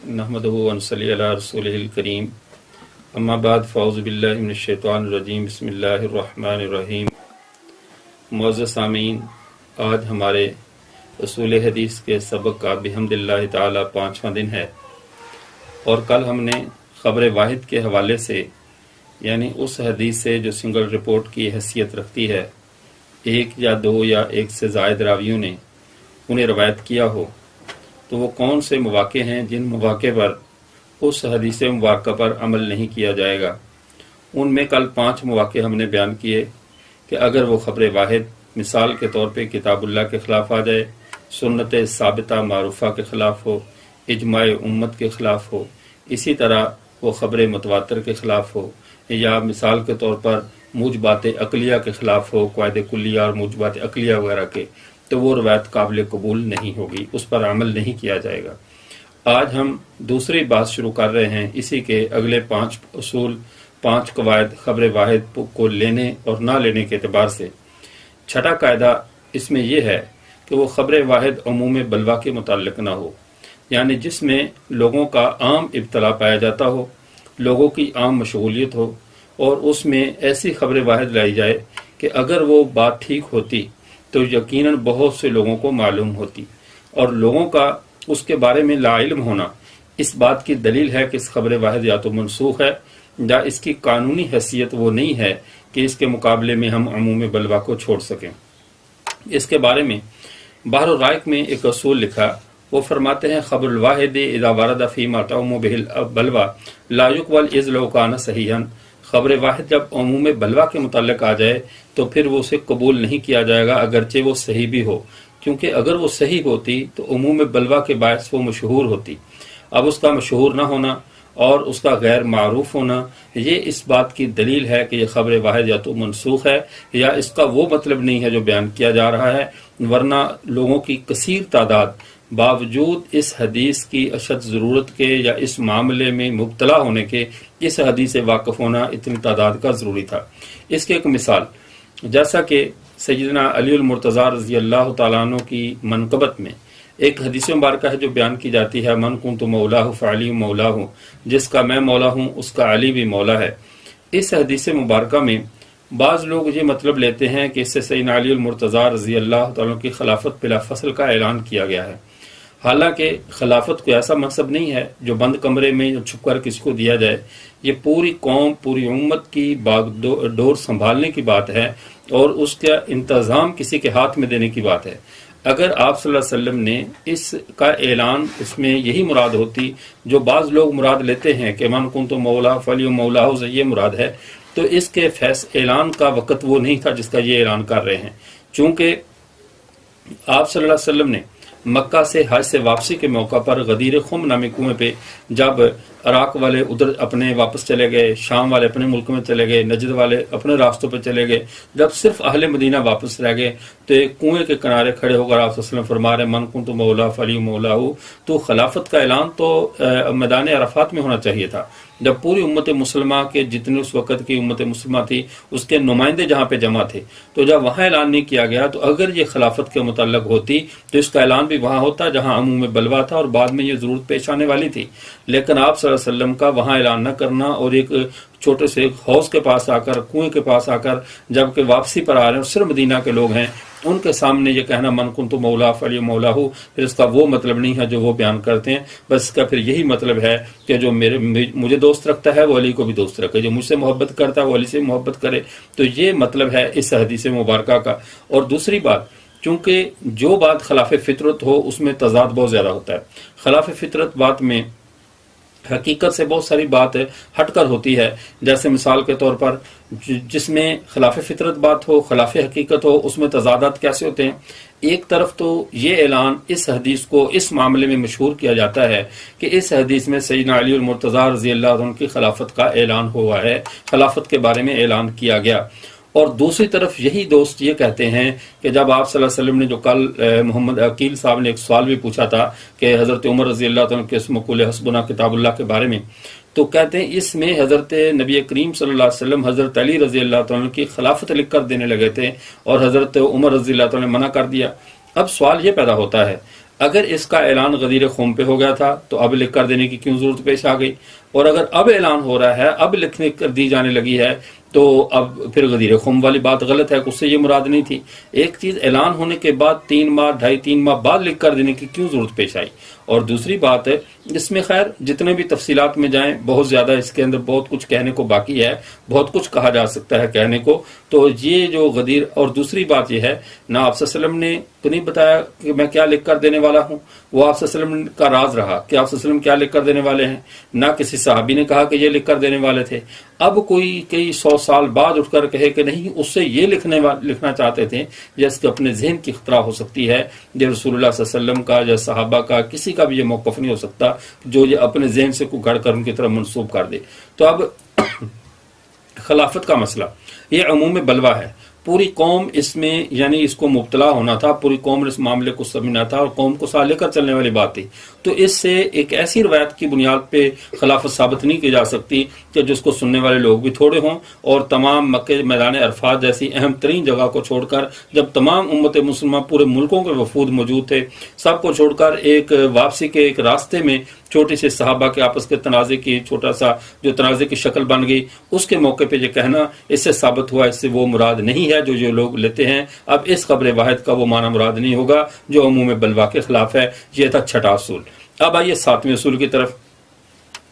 نحمدہ و نصلی علی رسولہ الکریم اما بعد فاعوذ باللہ من الشیطان الرجیم بسم اللہ الرحمن الرحیم۔ معزز سامعین، آج ہمارے اصول حدیث کے سبق کا بحمد اللہ تعالی 5واں دن ہے، اور کل ہم نے خبر واحد کے حوالے سے، یعنی اس حدیث سے جو سنگل رپورٹ کی حیثیت رکھتی ہے، ایک یا دو یا ایک سے زائد راویوں نے انہیں روایت کیا ہو، تو وہ کون سے مواقع ہیں جن مواقع پر اس حدیث مبارکہ پر عمل نہیں کیا جائے گا۔ ان میں کل 5 مواقع ہم نے بیان کیے کہ اگر وہ خبر واحد مثال کے طور پہ کتاب اللہ کے خلاف آ جائے، سنت ثابتہ معروفہ کے خلاف ہو، اجماع امت کے خلاف ہو، اسی طرح وہ خبر متواتر کے خلاف ہو، یا مثال کے طور پر موجبات عقلیہ کے خلاف ہو، قواعد کلیہ اور موجبات عقلیہ وغیرہ کے، تو وہ روایت قابل قبول نہیں ہوگی، اس پر عمل نہیں کیا جائے گا۔ آج ہم دوسری بات شروع کر رہے ہیں اسی کے اگلے 5 اصول، 5 قواعد خبر واحد کو لینے اور نہ لینے کے اعتبار سے۔ چھٹا قاعدہ اس میں یہ ہے کہ وہ خبر واحد عموم بلوا کے متعلق نہ ہو، یعنی جس میں لوگوں کا عام ابتلا پایا جاتا ہو، لوگوں کی عام مشغولیت ہو، اور اس میں ایسی خبر واحد لائی جائے کہ اگر وہ بات ٹھیک ہوتی تو یقیناً بہت سے لوگوں کو معلوم ہوتی، اور لوگوں کا اس کے بارے میں لا علم ہونا اس بات کی دلیل ہے کہ اس خبر واحد یا تو منسوخ ہے یا اس کی قانونی حیثیت وہ نہیں ہے کہ اس کے مقابلے میں ہم عموم بلوا کو چھوڑ سکیں۔ اس کے بارے میں بحر الرائق میں ایک اصول لکھا، وہ فرماتے ہیں خبر الواحد اذا ورد فیما تعم به البلوى لا يقبل اذ لو كان صحیحا۔ خبر واحد جب عموم بلوا کے متعلق آ جائے تو پھر وہ اسے قبول نہیں کیا جائے گا اگرچہ وہ صحیح بھی ہو، کیونکہ اگر وہ صحیح ہوتی تو عموم بلوا کے باعث وہ مشہور ہوتی۔ اب اس کا مشہور نہ ہونا اور اس کا غیر معروف ہونا یہ اس بات کی دلیل ہے کہ یہ خبر واحد یا تو منسوخ ہے یا اس کا وہ مطلب نہیں ہے جو بیان کیا جا رہا ہے، ورنہ لوگوں کی کثیر تعداد باوجود اس حدیث کی اشد ضرورت کے یا اس معاملے میں مبتلا ہونے کے اس حدیث سے واقف ہونا اتنی تعداد کا ضروری تھا۔ اس کی ایک مثال، جیسا کہ سیدنا علی المرتضیٰ رضی اللہ تعالیٰ عنہ کی منقبت میں ایک حدیث مبارکہ ہے جو بیان کی جاتی ہے، من کنت مولاہ فعلی مولاہ، جس کا میں مولا ہوں اس کا علی بھی مولا ہے۔ اس حدیث مبارکہ میں بعض لوگ یہ مطلب لیتے ہیں کہ اس سے سیدنا علی المرتضیٰ رضی اللہ تعالیٰ کی خلافت بلا فصل کا اعلان کیا گیا ہے، حالانکہ خلافت کوئی ایسا منصب نہیں ہے جو بند کمرے میں چھپ کر کسی کو دیا جائے۔ یہ پوری قوم، پوری امت کی باغ ڈور سنبھالنے کی بات ہے اور اس کا انتظام کسی کے ہاتھ میں دینے کی بات ہے۔ اگر آپ صلی اللہ علیہ وسلم نے اس کا اعلان، اس میں یہی مراد ہوتی جو بعض لوگ مراد لیتے ہیں کہ من کنت مولا فلی مولا سے یہ مراد ہے، تو اس کے اعلان کا وقت وہ نہیں تھا جس کا یہ اعلان کر رہے ہیں، چونکہ آپ صلی اللہ علیہ وسلم نے مکہ سے حج سے واپسی کے موقع پر غدیر خم نامی کنویں پہ جب عراق والے ادھر اپنے واپس چلے گئے، شام والے اپنے ملک میں چلے گئے، نجد والے اپنے راستوں پہ چلے گئے، جب صرف اہل مدینہ واپس رہ گئے تو ایک کنویں کے کنارے کھڑے ہو کر آپ صلی اللہ علیہ وسلم فرما رہے من کنت مولا فلی مولا ہوں۔ تو خلافت کا اعلان تو میدان عرفات میں ہونا چاہیے تھا، جب پوری امت مسلمہ کے جتنے اس وقت کی امت مسلمہ تھی اس کے نمائندے جہاں پہ جمع تھے، تو جب وہاں اعلان نہیں کیا گیا تو اگر یہ خلافت کے متعلق ہوتی تو اس کا اعلان بھی وہاں ہوتا جہاں عموم بلوا تھا اور بعد میں یہ ضرورت پیش آنے والی تھی۔ لیکن آپ صلی اللہ علیہ وسلم کا وہاں اعلان نہ کرنا اور ایک چھوٹے سے حوض کے پاس آ کر، کنویں کے پاس آ کر جبکہ واپسی پر آ رہے ہیں اور صرف مدینہ کے لوگ ہیں، ان کے سامنے یہ کہنا من کنت مولا فلی مولا ہوں، پھر اس کا وہ مطلب نہیں ہے جو وہ بیان کرتے ہیں، بس اس کا پھر یہی مطلب ہے کہ جو مجھے دوست رکھتا ہے وہ علی کو بھی دوست رکھے، جو مجھ سے محبت کرتا ہے وہ علی سے محبت کرے۔ تو یہ مطلب ہے اس حدیث مبارکہ کا۔ اور دوسری بات، چونکہ جو بات خلاف فطرت ہو اس میں تضاد بہت زیادہ ہوتا ہے۔ خلاف فطرت بات میں حقیقت سے بہت ساری بات ہٹ کر ہوتی ہے، جیسے مثال کے طور پر جس میں خلاف فطرت بات ہو، خلاف حقیقت ہو، اس میں تضادات کیسے ہوتے ہیں۔ ایک طرف تو یہ اعلان اس حدیث کو اس معاملے میں مشہور کیا جاتا ہے کہ اس حدیث میں سیدنا علی المرتضیٰ رضی اللہ عنہ کی خلافت کا اعلان ہوا ہے، خلافت کے بارے میں اعلان کیا گیا، اور دوسری طرف یہی دوست یہ کہتے ہیں کہ جب آپ صلی اللہ علیہ وسلم نے جو کل محمد عقیل صاحب نے ایک سوال بھی پوچھا تھا کہ حضرت عمر رضی اللہ عنہ کے اسم قول حسبنا کتاب اللہ کے بارے میں، تو کہتے ہیں اس میں حضرت نبی کریم صلی اللہ علیہ وسلم حضرت علی رضی اللہ عنہ کی خلافت لکھ کر دینے لگے تھے اور حضرت عمر رضی اللہ عنہ نے منع کر دیا۔ اب سوال یہ پیدا ہوتا ہے، اگر اس کا اعلان غدیر خم پہ ہو گیا تھا تو اب لکھ کر دینے کی کیوں ضرورت پیش آ گئی؟ اور اگر اب اعلان ہو رہا ہے، اب لکھنے کر دی جانے لگی ہے، تو اب پھر غدیر خم والی بات غلط ہے، اس سے یہ مراد نہیں تھی۔ ایک چیز اعلان ہونے کے بعد 3 ماہ 2.5-3 ماہ بعد لکھ کر دینے کی کیوں ضرورت پیش آئی؟ اور دوسری بات ہے، اس میں خیر جتنے بھی تفصیلات میں جائیں، بہت زیادہ اس کے اندر بہت کچھ کہنے کو باقی ہے، بہت کچھ کہا جا سکتا ہے کہنے کو۔ تو یہ جو غدیر، اور دوسری بات یہ ہے، نہ آپ صلی اللہ علیہ وسلم نے تو نہیں بتایا کہ میں کیا لکھ کر دینے والا ہوں، وہ آپ صلی اللہ علیہ وسلم کا راز رہا کہ آپ صلی اللہ علیہ وسلم کیا لکھ کر دینے والے ہیں، نہ کسی صحابی نے کہا کہ یہ لکھ کر دینے والے تھے۔ اب کوئی کئی 100 سال بعد اٹھ کر کہے کہ نہیں اس سے یہ لکھنا چاہتے تھے، جس کے اپنے ذہن کی اختراع ہو سکتی ہے، یہ رسول اللہ صلی اللہ علیہ وسلم کا یا صحابہ کا کسی کا بھی یہ موقف نہیں ہو سکتا جو یہ اپنے ذہن سے کو گھڑ کر ان کی طرف منسوب کر دے۔ تو اب خلافت کا مسئلہ یہ عموم بلوا ہے، پوری قوم اس میں یعنی اس کو مبتلا ہونا تھا، پوری قوم نے اس معاملے کو سمجھنا تھا اور قوم کو ساتھ لے کر چلنے والی بات تھی۔ تو اس سے ایک ایسی روایت کی بنیاد پہ خلافت ثابت نہیں کی جا سکتی کہ جس کو سننے والے لوگ بھی تھوڑے ہوں، اور تمام مکہ میدان عرفات جیسی اہم ترین جگہ کو چھوڑ کر، جب تمام امت مسلمہ پورے ملکوں کے وفود موجود تھے، سب کو چھوڑ کر ایک واپسی کے ایک راستے میں چھوٹی سی صحابہ کے آپس کے تنازع کی چھوٹا سا جو تنازع کی شکل بن گئی، اس کے موقع پہ یہ کہنا اس سے ثابت ہوا، اس سے وہ مراد نہیں ہے جو لوگ لیتے ہیں۔ اب اس خبر واحد کا وہ معنی مراد نہیں ہوگا جو عموم بلوا کے خلاف ہے۔ یہ تھا چھٹا اصول۔ اب آئیے 7ویں اصول کی طرف۔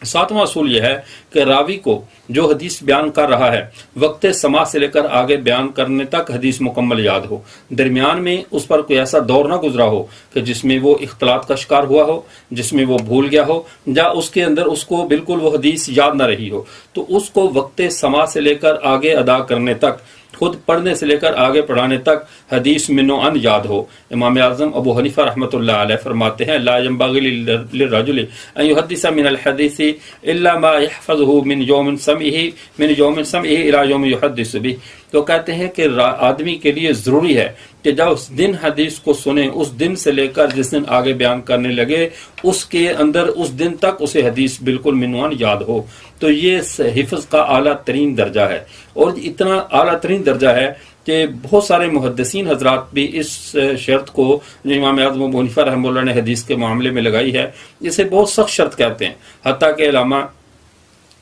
7واں اصول یہ ہے کہ راوی کو جو حدیث بیان کر رہا ہے وقت سماع سے لے کر آگے بیان کرنے تک حدیث مکمل یاد ہو، درمیان میں اس پر کوئی ایسا دور نہ گزرا ہو کہ جس میں وہ اختلاط کا شکار ہوا ہو، جس میں وہ بھول گیا ہو، یا اس کے اندر اس کو بالکل وہ حدیث یاد نہ رہی ہو، تو اس کو وقت سماع سے لے کر آگے ادا کرنے تک، خود پڑھنے سے لے کر آگے پڑھانے تک حدیث من و ان یاد ہو۔ امام اعظم ابو حنیفہ رحمۃ اللہ علیہ فرماتے ہیں لا ينبغي للرجل ان يحدث من الحديث الا ما يحفظه من يوم سمعه الى يوم يحدث به۔ تو کہتے ہیں کہ آدمی کے لیے ضروری ہے کہ جب اس دن حدیث کو سنے، اس دن سے لے کر جس دن آگے بیان کرنے لگے، اس کے اندر اس دن تک اسے حدیث بالکل منوان یاد ہو۔ تو یہ حفظ کا اعلیٰ ترین درجہ ہے، اور اتنا اعلیٰ ترین درجہ ہے کہ بہت سارے محدثین حضرات بھی اس شرط کو جو امام اعظم ابو حنیفہ رحمہ اللہ نے حدیث کے معاملے میں لگائی ہے، اسے بہت سخت شرط کہتے ہیں۔ حتیٰ کہ علامہ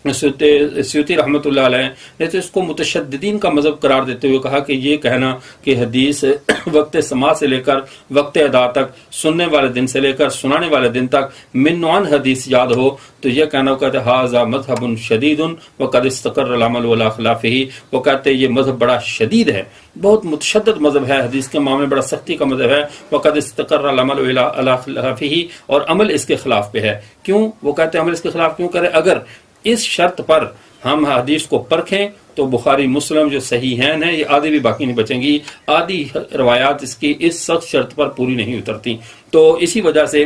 سیوطی رحمۃ اللہ علیہ نے تو اس کو متشددین کا مذہب قرار دیتے ہوئے کہا کہ یہ کہنا کہ حدیث وقت سماع سے لے کر وقت ادا تک، سننے والے دن سے لے کر سنانے والے دن تک من عن حدیث یاد ہو، تو یہ کہنا، وہ کہتے ہیں ھذا مذہب شدید وقد استقر العمل ولا خلاف ہی، وہ کہتے ہیں یہ مذہب بڑا شدید ہے، بہت متشدد مذہب ہے، حدیث کے معاملے میں بڑا سختی کا مذہب ہے، وقد استقر العمل ولا خلاف ہی، اور عمل اس کے خلاف پہ ہے۔ کیوں؟ وہ کہتے ہیں عمل اس کے خلاف کیوں کرے؟ اگر اس شرط پر ہم حدیث کو پرکھیں تو بخاری مسلم جو صحیحین ہیں، یہ آدھی بھی باقی نہیں بچیں گی، آدھی روایات اس کی اس سخت شرط پر پوری نہیں اترتی۔ تو اسی وجہ سے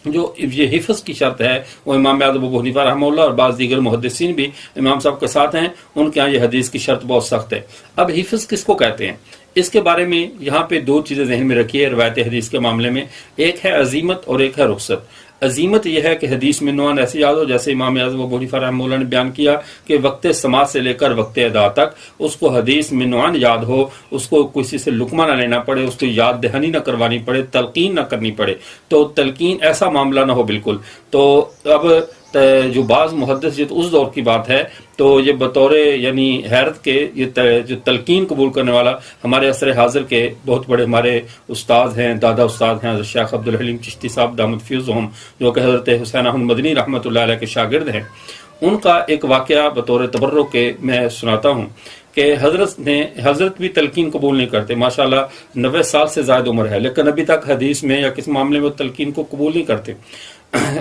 جو یہ حفظ کی شرط ہے، وہ امام اعظم ابو حنیفہ رحمہ اللہ اور بعض دیگر محدثین بھی امام صاحب کے ساتھ ہیں، ان کے ہاں یہ حدیث کی شرط بہت سخت ہے۔ اب حفظ کس کو کہتے ہیں؟ اس کے بارے میں یہاں پہ 2 چیزیں ذہن میں رکھیے روایت حدیث کے معاملے میں، ایک ہے عزیمت اور ایک ہے رخصت۔ عزیمت یہ ہے کہ حدیث میں نوان ایسے یاد ہو جیسے امام اعظم ابو حنیفہ رحمہ اللہ نے بیان کیا کہ وقت سماع سے لے کر وقت ادا تک اس کو حدیث میں نوان یاد ہو، اس کو کسی سے لقمہ نہ لینا پڑے، اس کو یاد دہانی نہ کروانی پڑے، تلقین نہ کرنی پڑے، تو تلقین ایسا معاملہ نہ ہو بالکل۔ تو اب جو بعض محدث جو اس دور کی بات ہے، تو یہ بطور یعنی حیرت کے یہ جو تلقین قبول کرنے والا ہمارے عصر حاضر کے بہت بڑے ہمارے استاد ہیں، دادا استاد ہیں، حضرت شیخ عبدالحلیم چشتی صاحب دامت فیضہم، جو کہ حضرت حسین احمد مدنی رحمۃ اللہ علیہ کے شاگرد ہیں، ان کا ایک واقعہ بطور تبرک کے میں سناتا ہوں کہ حضرت بھی تلقین قبول نہیں کرتے، ماشاءاللہ 90 سال سے زائد عمر ہے، لیکن ابھی تک حدیث میں یا کس معاملے میں تلقین کو قبول نہیں کرتے۔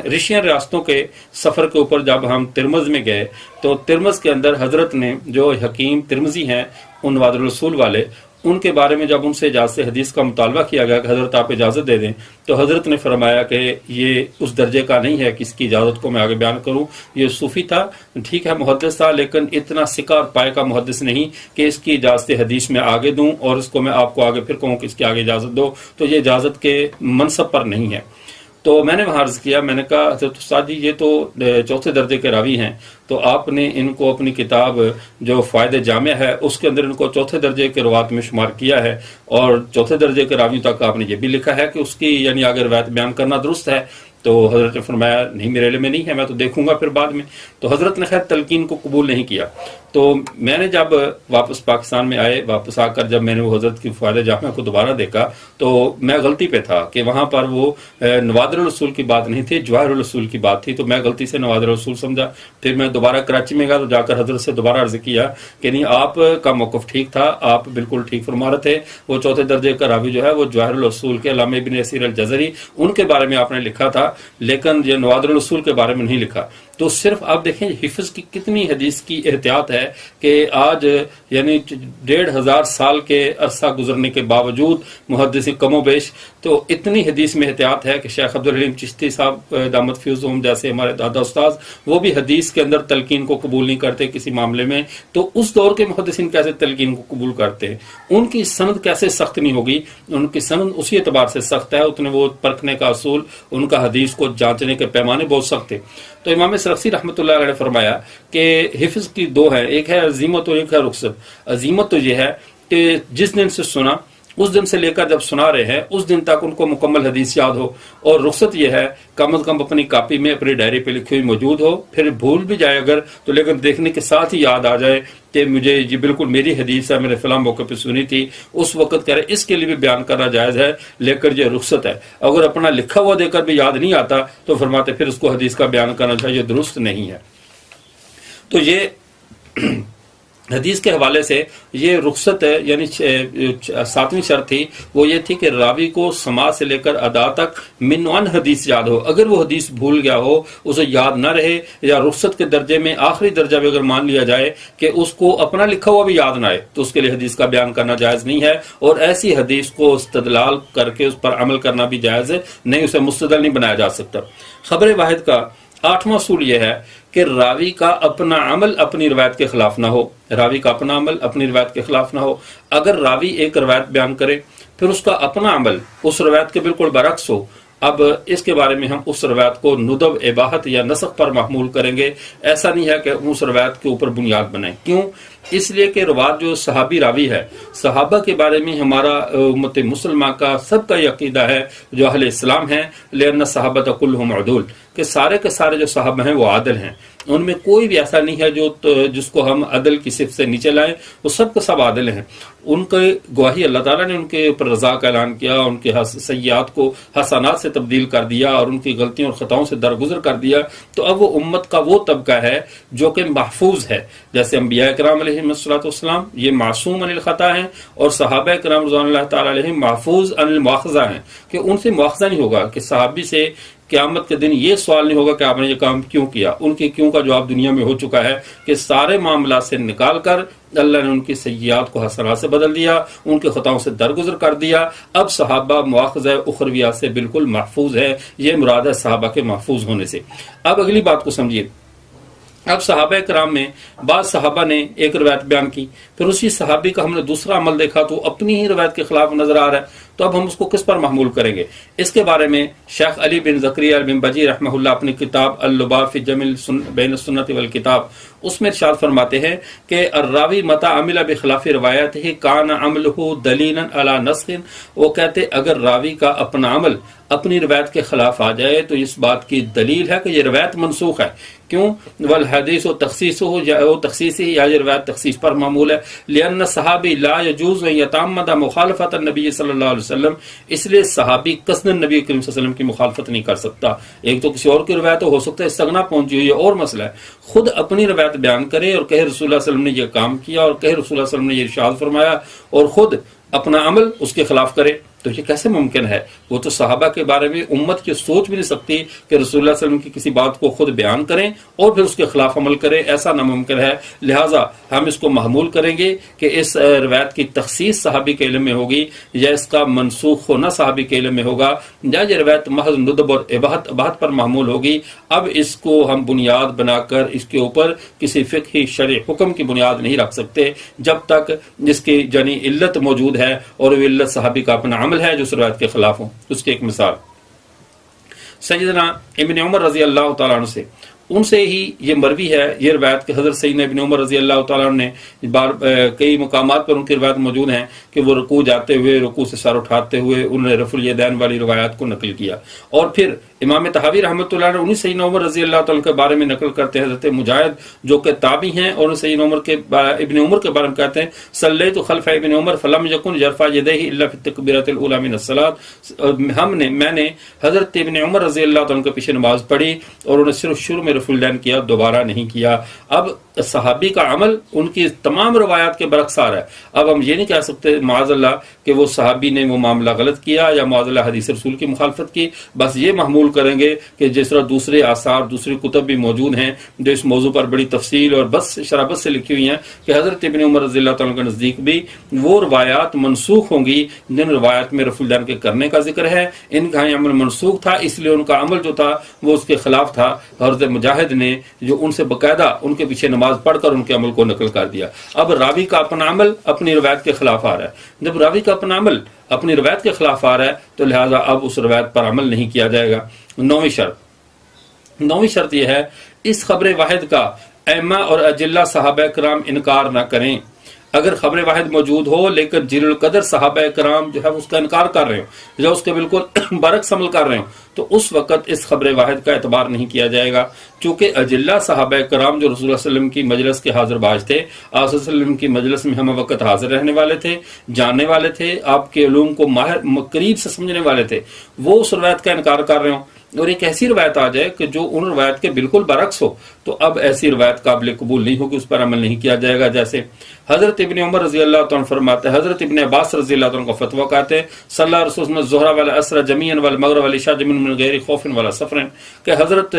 رشین ریاستوں کے سفر کے اوپر جب ہم ترمز میں گئے تو ترمز کے اندر حضرت نے جو حکیم ترمزی ہیں ان واد الرسول والے، ان کے بارے میں جب ان سے اجازت حدیث کا مطالبہ کیا گیا کہ حضرت آپ اجازت دے دیں، تو حضرت نے فرمایا کہ یہ اس درجے کا نہیں ہے کہ اس کی اجازت کو میں آگے بیان کروں، یہ صوفی تھا، ٹھیک ہے محدث تھا، لیکن اتنا سکہ اور پائے کا محدث نہیں کہ اس کی اجازت حدیث میں آگے دوں اور اس کو میں آپ کو آگے پھر کہوں کہ اس کی آگے اجازت دو، تو یہ اجازت کے منصب پر نہیں ہے۔ تو میں نے وہاں عرض کیا، میں نے کہا حضرت استاد جی یہ تو چوتھے درجے کے راوی ہیں، تو آپ نے ان کو اپنی کتاب جو فائدہ جامع ہے اس کے اندر ان کو چوتھے درجے کے روات میں شمار کیا ہے، اور چوتھے درجے کے راویوں تک آپ نے یہ بھی لکھا ہے کہ اس کی یعنی اگر روایت بیان کرنا درست ہے۔ تو حضرت نے فرمایا نہیں، میرے علم میں نہیں ہے، میں تو دیکھوں گا پھر بعد میں۔ تو حضرت نے خیر تلقین کو قبول نہیں کیا۔ تو میں نے جب واپس پاکستان میں آئے، واپس آ کر جب میں نے وہ حضرت کی فائدہ جامع کو دوبارہ دیکھا تو میں غلطی پہ تھا کہ وہاں پر وہ نوادر الرسول کی بات نہیں تھی، جواہر الرسول کی بات تھی، تو میں غلطی سے نوادر الرسول سمجھا۔ پھر میں دوبارہ کراچی میں گیا تو جا کر حضرت سے دوبارہ عرض کیا کہ نہیں، آپ کا موقف ٹھیک تھا، آپ بالکل ٹھیک فرما رہے تھے، وہ چوتھے درجے کا راوی جو ہے وہ جواہر الرسول کے علامہ ابن اسیر الجزری ان کے بارے میں آپ نے لکھا تھا، لیکن یہ نوادر الرسول کے بارے میں نہیں لکھا۔ تو صرف آپ دیکھیں حفظ کی کتنی حدیث کی احتیاط ہے کہ آج یعنی 1500 سال کے عرصہ گزرنے کے باوجود محدثین کم و بیش تو اتنی حدیث میں احتیاط ہے کہ شیخ عبدالحلیم چشتی صاحب دامت فیضهم جیسے ہمارے دادا استاذ وہ بھی حدیث کے اندر تلقین کو قبول نہیں کرتے کسی معاملے میں۔ تو اس دور کے محدثین کیسے تلقین کو قبول کرتے ہیں؟ ان کی سند کیسے سخت نہیں ہوگی؟ ان کی سند اسی اعتبار سے سخت ہے، اتنے وہ پرکھنے کا اصول، ان کا حدیث کو جانچنے کے پیمانے بہت سخت ہے۔ تو امام سرخسی رحمۃ اللہ علیہ نے فرمایا کہ حفظ کی دو ہیں، ایک ہے عزیمت اور ایک ہے رخصت۔ عزیمت تو یہ ہے کہ جس دن سے سنا اس دن سے لے کر جب سنا رہے ہیں اس دن تک ان کو مکمل حدیث یاد ہو، اور رخصت یہ ہے کم از کم اپنی کاپی میں اپنی ڈائری پہ لکھی ہوئی موجود ہو، پھر بھول بھی جائے اگر تو لیکن دیکھنے کے ساتھ ہی یاد آ جائے کہ مجھے یہ بالکل میری حدیث ہے، میں نے فلاں موقع پہ سنی تھی، اس وقت کہہ رہے اس کے لیے بھی بیان کرنا جائز ہے، لیکن یہ رخصت ہے۔ اگر اپنا لکھا ہوا دے کر بھی یاد نہیں آتا تو فرماتے پھر اس کو حدیث کا بیان کرنا چاہیے، درست نہیں ہے۔ تو یہ حدیث کے حوالے سے یہ رخصت ہے، یعنی 7ویں شرط تھی وہ یہ تھی کہ راوی کو سماع سے لے کر ادا تک منوان حدیث یاد ہو۔ اگر وہ حدیث بھول گیا ہو، اسے یاد نہ رہے، یا رخصت کے درجے میں آخری درجہ بھی اگر مان لیا جائے کہ اس کو اپنا لکھا ہوا بھی یاد نہ آئے تو اس کے لیے حدیث کا بیان کرنا جائز نہیں ہے، اور ایسی حدیث کو استدلال کر کے اس پر عمل کرنا بھی جائز ہے نہیں، اسے مستدل نہیں بنایا جا سکتا۔ خبر واحد کا 8واں اصول یہ ہے کہ راوی کا اپنا عمل اپنی روایت کے خلاف نہ ہو۔ راوی کا اپنا عمل اپنی روایت کے خلاف نہ ہو۔ اگر راوی ایک روایت بیان کرے پھر اس کا اپنا عمل اس روایت کے بالکل برعکس ہو، اب اس کے بارے میں ہم اس روایت کو ندب اباحت یا نسخ پر محمول کریں گے۔ ایسا نہیں ہے کہ اس روایت کے اوپر بنیاد بنائیں۔ کیوں؟ اس لیے کہ روایت جو صحابی راوی ہے، صحابہ کے بارے میں ہمارا امت مسلمہ کا سب کا یہ عقیدہ ہے جو اہل اسلام ہیں، لأن الصحابۃ کلھم عدول، کہ سارے کے سارے جو صحابہ ہیں وہ عادل ہیں، ان میں کوئی بھی ایسا نہیں ہے جو جس کو ہم عدل کی صفت سے نیچے لائیں، وہ سب کے سب عادل ہیں۔ ان کے گواہی اللہ تعالیٰ نے ان کے اوپر رضا کا اعلان کیا، ان کے سیئات کو حسنات سے تبدیل کر دیا اور ان کی غلطیوں اور خطاؤں سے درگزر کر دیا۔ تو اب وہ امت کا وہ طبقہ ہے جو کہ محفوظ ہے، جیسے انبیاء کرام علیہم الصلوۃ والسلام یہ معصوم عن الخطا ہیں، اور صحابہ کرام رضوان اللہ تعالیٰ علیہم محفوظ عن المؤاخذہ ہیں کہ ان سے مؤاخذہ نہیں ہوگا، کہ صحابی سے قیامت کے دن یہ سوال نہیں ہوگا کہ آپ نے یہ کام کیوں کیا۔ ان کے کیوں کا جواب دنیا میں ہو چکا ہے کہ سارے معاملات سے نکال کر اللہ نے ان کی سیئات کو حسنات سے بدل دیا، ان کے خطاؤں سے درگزر کر دیا۔ اب صحابہ مؤاخذہ اخرویہ سے بالکل محفوظ ہے، یہ مراد ہے صحابہ کے محفوظ ہونے سے۔ اب اگلی بات کو سمجھیے۔ اب صحابہ کرام میں بعض صحابہ نے ایک روایت بیان کی، پھر اسی صحابی کا ہم نے دوسرا عمل دیکھا تو اپنی ہی روایت کے خلاف نظر آ رہا ہے، تو اب ہم اس کو کس پر محمول کریں گے؟ اس کے بارے میں شیخ علی بن زکریا بن بجی رحمہ اللہ اپنی کتاب اللباب فی جمع بین السنۃ والکتاب اس میں ارشاد فرماتے ہیں کہ الراوی متى عمل بخلاف روایتہ کان عملہ دلیلا علی نسخ، وہ کہتے اگر راوی کا اپنا عمل اپنی روایت کے خلاف آ جائے تو اس بات کی دلیل ہے کہ یہ روایت منسوخ ہے۔ کیوں؟ والحدیث و تخصیص ہو یا تخصیصی، یا یہ روایت تخصیص پر معمول ہے۔ لأن صحابی لا يجوز ان يتعمد مخالفت النبی صلی اللہ علیہ وسلم، اس لیے صحابی قصداً نبی کریم صلی اللہ علیہ وسلم کی مخالفت نہیں کر سکتا۔ ایک تو کسی اور کی روایت ہو سکتا ہے استغنا پہنچی ہوئی ہے اور مسئلہ ہے، خود اپنی روایت بیان کرے اور کہے رسول اللہ صلی اللہ علیہ وسلم نے یہ کام کیا اور کہے رسول اللہ صلی اللہ علیہ وسلم نے یہ ارشاد فرمایا، اور خود اپنا عمل اس کے خلاف کرے، تو یہ کیسے ممکن ہے؟ وہ تو صحابہ کے بارے میں امت کی سوچ بھی نہیں سکتی کہ رسول اللہ صلی اللہ علیہ وسلم کی کسی بات کو خود بیان کریں اور پھر اس کے خلاف عمل کریں، ایسا ناممکن ہے۔ لہٰذا ہم اس کو محمول کریں گے کہ اس روایت کی تخصیص صحابی کے علم میں ہوگی، یا اس کا منسوخ ہونا صحابی کے علم میں ہوگا، یا یہ روایت محض ندب اور اباحت پر محمول ہوگی۔ اب اس کو ہم بنیاد بنا کر اس کے اوپر کسی فقہی شرعی حکم کی بنیاد نہیں رکھ سکتے جب تک اس کی یعنی علت موجود ہے، اور وہ علت صحابی کا اپنا عمل ہے جو اس روایت کے خلاف ہوں۔ اس کی ایک مثال، سیدنا ابن عمر رضی اللہ تعالیٰ عنہ سے، ان سے ہی یہ مروی ہے یہ روایت کہ حضرت سیدنا ابن عمر رضی اللہ تعالیٰ عنہ نے کئی مقامات پر ان کی روایت موجود ہیں کہ وہ رکوع جاتے ہوئے، رکوع سے سر اٹھاتے ہوئے انہوں نے رفع الیدین والی روایات کو نقل کیا۔ اور پھر امام طحاوی رحمۃ اللہ علیہ انہی سیدنا عمر رضی اللہ تعالیٰ کے بارے میں نقل کرتے ہیں، حضرت مجاہد جو کہ تابعی ہیں اور سیدنا ابن عمر کے بارے میں کہتے ہیں صلیت خلف ابن عمر فلم یکن یرفع یدیہ الا فی التکبیرۃ الاولی من الصلاۃ، میں نے حضرت ابن عمر رضی اللہ تعالیٰ کے پیچھے نماز پڑھی اور انہوں نے صرف شروع میں رفع الیدین کیا، دوبارہ نہیں کیا۔ اب صحابی کا عمل ان کی تمام روایات کے برعکس آ رہا ہے۔ اب ہم یہ نہیں کہہ سکتے معاذ اللہ کہ وہ صحابی نے وہ معاملہ غلط کیا یا معاذ اللہ حدیث رسول کی مخالفت کی، بس یہ محمول کریں گے کہ جس طرح دوسرے آثار دوسری کتب بھی موجود ہیں جو اس موضوع پر بڑی تفصیل اور بس شرابت سے لکھی ہوئی ہیں کہ حضرت ابن عمر رضی اللہ تعالیٰ کے نزدیک بھی وہ روایات منسوخ ہوں گی جن روایات میں رفع الیدین کے کرنے کا ذکر ہے، ان کا عمل منسوخ تھا، اس لیے ان کا عمل جو تھا وہ اس کے خلاف تھا۔ حضرت مجاہد نے جو ان سے باقاعدہ ان کے پیچھے نماز پڑھ کر ان کے عمل کو نقل کر دیا۔ اب راوی کا اپنا عمل اپنی روایت کے خلاف آ رہا ہے، جب راوی کا اپنا عمل اپنی روایت کے خلاف آ رہا ہے تو لہٰذا اب اس روایت پر عمل نہیں کیا جائے گا۔ نویں شرط یہ ہے اس خبر واحد کا ائمہ اور اجلہ صحابہ کرام انکار نہ کریں۔ اگر خبر واحد موجود ہو لیکن جلیل القدر صحابہ کرام جو ہے اس کا انکار کر رہے ہوں یا اس کے بالکل برعکس عمل کر رہے ہوں تو اس وقت اس خبر واحد کا اعتبار نہیں کیا جائے گا، چونکہ اجلہ صحابہ کرام جو رسول اللہ صلی اللہ علیہ وسلم کی مجلس کے حاضر باز تھے، آپ صلی اللہ علیہ وسلم کی مجلس میں ہم وقت حاضر رہنے والے تھے، جاننے والے تھے، آپ کے علوم کو قریب سے سمجھنے والے تھے، وہ اس روایت کا انکار کر رہے ہوں اور ایک ایسی روایت آ جائے کہ جو ان روایت کے بالکل برعکس ہو تو اب ایسی روایت قابل قبول نہیں ہوگی، اس پر عمل نہیں کیا جائے گا۔ جیسے حضرت ابن عمر رضی اللہ تعالیٰ فرماتے ہیں، حضرت ابن عباس رضی اللہ تعالیٰ کا فتویٰ کہتے ہیں صلی اللہ رسول اللہ ظہر والعصر جمیعا والمغرب والعشاء جمیعا من غیر خوف ولا سفر، کہ حضرت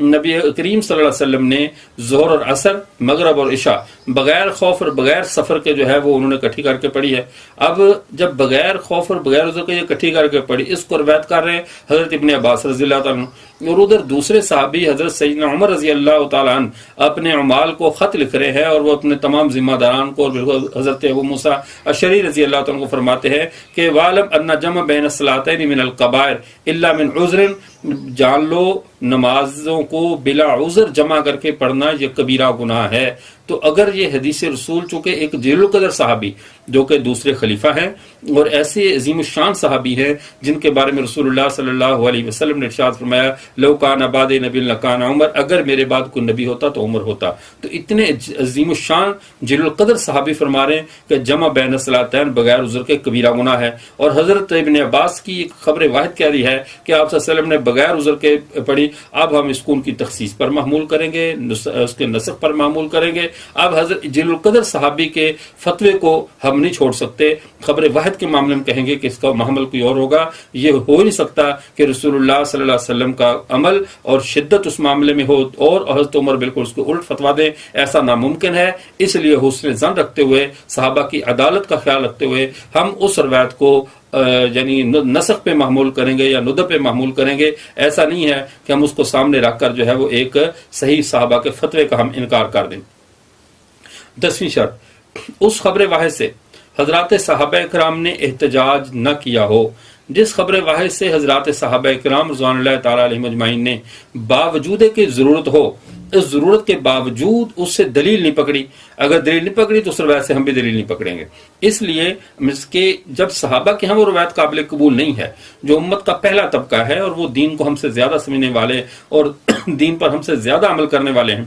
نبی کریم صلی اللہ علیہ وسلم نے ظہر اور عصر، مغرب اور عشاء بغیر خوف اور بغیر سفر کے جو ہے وہ انہوں نے اکٹھی کر کے پڑھی ہے۔ اب جب بغیر خوف اور بغیر عذر کے یہ اکٹھی کر کے پڑھی، اس کو روایت کر رہے ہیں حضرت ابن عباس رضی اللہ تعالیٰ، اور ادھر دوسرے صحابی حضرت سیدنا عمر رضی اللہ تعالیٰ عنہ اپنے اعمال کو خط لکھ رہے ہیں اور وہ اپنے تمام ذمہ داران کو، اور حضرت ابو موسیٰ اشعری رضی اللہ تعالیٰ کو فرماتے ہیں کہ وَعْلَمْ أَنَّ جَمْعَ بَيْنَ الصَّلَاتَيْنِ مِنَ الْكَبَائِرِ إِلَّا مِنْ عُذْرٍ، جان لو نمازوں کو بلا عذر جمع کر کے پڑھنا یہ کبیرہ گناہ ہے۔ تو اگر یہ حدیث رسول چونکہ ایک جلیل القدر صحابی جو کہ دوسرے خلیفہ ہیں اور ایسے عظیم الشان صحابی ہیں جن کے بارے میں رسول اللہ صلی اللہ علیہ وسلم نے ارشاد فرمایا لو کان بعد نبی لکان عمر، اگر میرے بعد کوئی نبی ہوتا تو عمر ہوتا، تو اتنے عظیم الشان جلیل القدر صحابی فرما رہے ہیں کہ جمع بین الصلاتین بغیر عذر کے کبیرہ گناہ ہے۔ اور حضرت ابن عباس کی ایک خبر واحد کہہ رہی ہے کہ آپ صلی اللہ علیہ وسلم نے بغیر عذر کے پڑھی، اب ہم اس کو ان کی تخصیص پر محمول کریں گے، اس کے نسخ پر محمول کریں گے۔ اب حضرت جلیل القدر صحابی کے فتوے کو ہم نہیں چھوڑ سکتے، خبر واحد کے معاملے میں کہیں گے کہ اس کا محمل کوئی اور ہوگا، یہ ہو نہیں سکتا کہ رسول اللہ صلی اللہ علیہ وسلم کا عمل اور شدت اس معاملے میں ہو اور حضرت عمر بالکل اس کو الٹ فتوا دیں، ایسا ناممکن ہے۔ اس لیے حسن ظن رکھتے ہوئے، صحابہ کی عدالت کا خیال رکھتے ہوئے ہم اس روایت کو یعنی نسخ پہ محمول کریں گے یا ندب پہ محمول کریں گے، ایسا نہیں ہے کہ ہم اس کو سامنے رکھ کر جو ہے وہ ایک صحیح صحابہ کے فتوے کا ہم انکار کر دیں۔ 10ویں شرط، اس خبر واحد سے حضرات صحابہ کرام نے احتجاج نہ کیا ہو، جس خبر واحد سے حضرات صحابہ کرام رضوان اللہ تعالی علیہم اجمعین نے باوجود کہ ضرورت ہو، اس ضرورت کے باوجود اس سے دلیل نہیں پکڑی، اگر دلیل نہیں پکڑی تو اس روایت سے ہم بھی دلیل نہیں پکڑیں گے۔ اس لیے کہ جب صحابہ کے ہاں وہ روایت قابل قبول نہیں ہے، جو امت کا پہلا طبقہ ہے اور وہ دین کو ہم سے زیادہ سمجھنے والے اور دین پر ہم سے زیادہ عمل کرنے والے ہیں،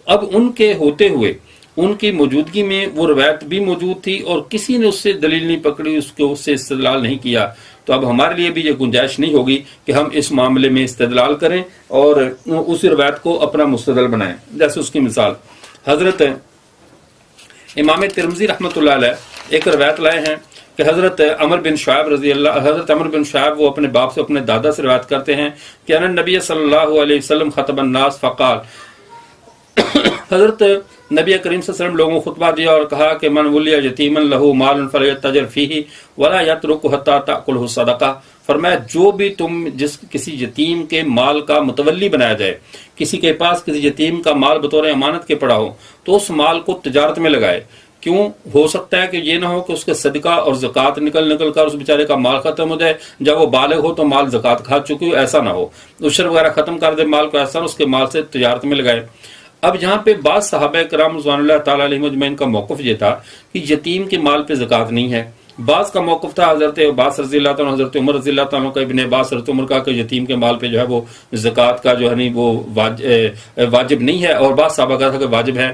اب ان کے ہوتے ہوئے ان کی موجودگی میں وہ روایت بھی موجود تھی اور کسی نے اس سے دلیل نہیں پکڑی، اس سے استدلال نہیں کیا، تو اب ہمارے لیے بھی یہ گنجائش نہیں ہوگی کہ ہم اس معاملے میں استدلال کریں اور اس روایت کو اپنا مستدل بنائیں۔ جیسے اس کی مثال حضرت امام ترمذی رحمۃ اللہ علیہ ایک روایت لائے ہیں کہ حضرت عمر بن شعیب حضرت عمر بن شعیب وہ اپنے باپ سے اپنے دادا سے روایت کرتے ہیں کہ ان النبی صلی اللہ علیہ وسلم خطب الناس فقال، حضرت نبی کریم صلی اللہ علیہ وسلم لوگوں کو خطبہ دیا اور کہا کہ من ولی یتیما لہ مال فلیتجر فیہ ولا یترکہ حتی تأکلہ الصدقہ، فرمایا جو بھی تم کسی یتیم کے مال کا متولی بنایا جائے، کسی کے پاس کسی یتیم کا مال بطور امانت کے پڑا ہو تو اس مال کو تجارت میں لگائے، کیوں ہو سکتا ہے کہ یہ نہ ہو کہ اس کے صدقہ اور زکوٰۃ نکل کر اس بیچارے کا مال ختم ہو جائے، جب وہ بالغ ہو تو مال زکوٰۃ کھا چکی ہو، ایسا نہ ہو، عشر وغیرہ ختم کر دے مال کو، ایسا نہ اس کے مال سے تجارت میں لگائے۔ اب یہاں پہ بعض صحابہ کرام رضوان اللہ تعالیٰ علیہم اجمعین کا موقف یہ تھا کہ یتیم کے مال پہ زکوٰۃ نہیں ہے۔ بعض کا موقف تھا حضرت عباس رضی اللہ تعالیٰ، حضرت عمر رضی اللہ تعالیٰ کا، ابن عباس حضرت عمر کا، کہ یتیم کے مال پہ جو ہے وہ زکوٰۃ کا جو ہے نہیں وہ واجب نہیں ہے، اور بعض صحابہ کا تھا کہ واجب ہے۔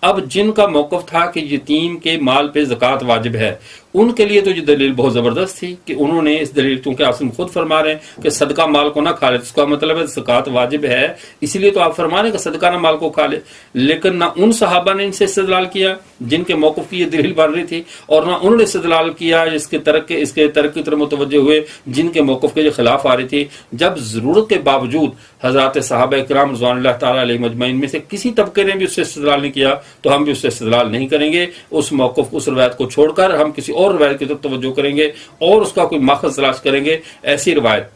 اب جن کا موقف تھا کہ یتیم کے مال پہ زکوٰۃ واجب ہے، ان کے لیے تو یہ دلیل بہت زبردست تھی کہ انہوں نے اس دلیل، کیونکہ آپ خود فرما رہے ہیں کہ صدقہ مال کو نہ کھا لے، اس کا مطلب ہے زکوٰۃ واجب ہے، اسی لیے تو آپ فرما رہے ہیں کہ صدقہ نہ مال کو کھا لے۔ لیکن نہ ان صحابہ نے ان سے استدلال کیا جن کے موقف کی یہ دلیل بن رہی تھی، اور نہ انہوں نے استدلال کیا اس کے ترک کی طرف متوجہ ہوئے جن کے موقف کے خلاف آ رہی تھی۔ جب ضرورت کے باوجود حضرات صحابہ کرام رضوان اللہ تعالیٰ علیہ مجمعین میں سے کسی طبقے نے بھی اس سے استدلال نہیں کیا، تو ہم بھی اس سے استدلال نہیں کریں گے۔ اس موقف، اس روایت کو چھوڑ کر ہم کسی اور روایت کی طرف توجہ کریں گے اور اس کا کوئی ماخذ تلاش کریں گے۔ ایسی روایت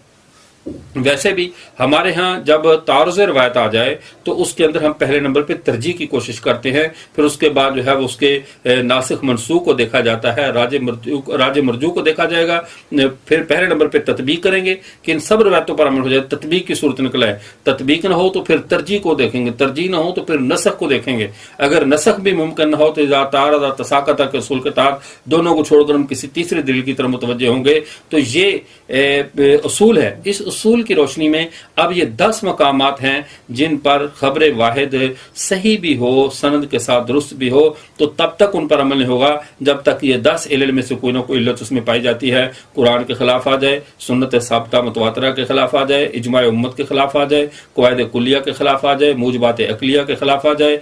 ویسے بھی ہمارے ہاں جب تعارض روایت آ جائے تو اس کے اندر ہم پہلے نمبر پہ ترجیح کی کوشش کرتے ہیں، پھر اس کے بعد جو ہے وہ اس کے ناسخ منسوخ کو دیکھا جاتا ہے، راج مرجوع کو دیکھا جائے گا، پھر پہلے نمبر پہ تطبیق کریں گے کہ ان سب روایتوں پر عمل ہو جائے۔ تطبیق کی صورت نکلا ہے، تطبیق نہ ہو تو پھر ترجیح کو دیکھیں گے، ترجیح نہ ہو تو پھر نسخ کو دیکھیں گے۔ اگر نسخ بھی ممکن نہ ہو تو اذا تعارض تساقط کے اصول کے تحت دونوں کو چھوڑ کر ہم کسی تیسری دلیل کی طرف متوجہ ہوں گے۔ تو یہ اصول ہے، اس اصول کی روشنی میں اب یہ 10 مقامات ہیں جن پر خبر واحد صحیح بھی ہو، سند کے ساتھ درست بھی ہو، تو تب تک ان پر عمل نہیں ہوگا جب تک یہ 10 علل میں سے کوئی نہ کوئی علت اس میں پائی جاتی ہے، قرآن کے خلاف آ جائے، سنت ثابتہ متواترہ کے خلاف آ جائے، اجماع امت کے خلاف آ جائے، قواعد کلیہ کے خلاف آ جائے، موجبات عقلیہ کے خلاف آ جائے۔